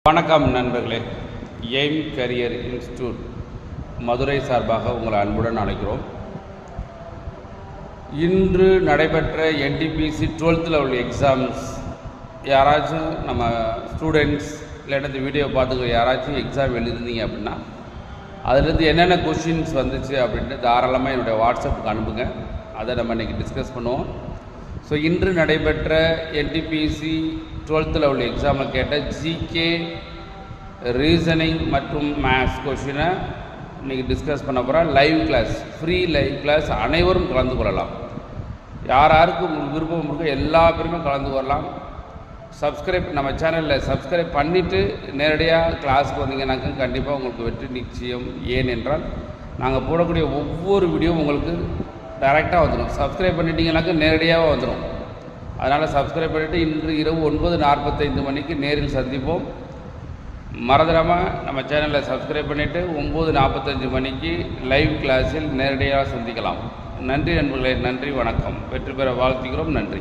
வணக்கம் நண்பர்களே. Aim career institute Madurai சார்பாக உங்களை அன்புடன் அழைக்கிறோம். இன்று நடைபெற்ற NTPC 12th லெவல் எக்ஸாம்ஸ் யாராச்சும் நம்ம ஸ்டூடெண்ட்ஸ் இல்லைன்னா இந்த வீடியோ பார்த்துக்க யாராச்சும் எக்ஸாம் எழுதிருந்தீங்க அப்படின்னா அதுலேருந்து என்னென்ன கொஷின்ஸ் வந்துச்சு அப்படின்ட்டு தாராளமாக என்னுடைய வாட்ஸ்அப்புக்கு அனுப்புங்க. அதை நம்ம இன்றைக்கி டிஸ்கஸ் பண்ணுவோம். ஸோ இன்று நடைபெற்ற NTPC 12th லெவல் எக்ஸாமில் கேட்ட ஜிகே ரீசனிங் மற்றும் மேத்ஸ் கொஷினை இன்றைக்கி டிஸ்கஸ் பண்ண போகிறோம். Live class, free live class, அனைவரும் கலந்து கொள்ளலாம். யாருக்கு உங்களுக்கு விருப்பம் இருக்கோ எல்லா பேருமே கலந்து கொள்ளலாம். சப்ஸ்கிரைப் நம்ம சேனலில் சப்ஸ்கிரைப் பண்ணிவிட்டு நேரடியாக கிளாஸுக்கு வந்தீங்கன்னாக்க கண்டிப்பாக உங்களுக்கு வெற்றி நிச்சயம். ஏனென்றால் நாங்கள் போடக்கூடிய ஒவ்வொரு வீடியோவும் உங்களுக்கு டைரெக்டாக வந்துடும். சப்ஸ்கிரைப் பண்ணிட்டீங்கன்னாக்க நேரடியாக வந்துடும். அதனால் சப்ஸ்கிரைப் பண்ணிவிட்டு இன்று இரவு 9:45 மணிக்கு நேரில் சந்திப்போம். மறந்துடாமல் நம்ம சேனலில் சப்ஸ்கிரைப் பண்ணிவிட்டு 9:45 மணிக்கு லைவ் கிளாஸில் நேரடியாக சந்திக்கலாம். நன்றி நண்பர்களே, நன்றி, வணக்கம். வெற்றி பெற வாழ்த்துகிறோம். நன்றி.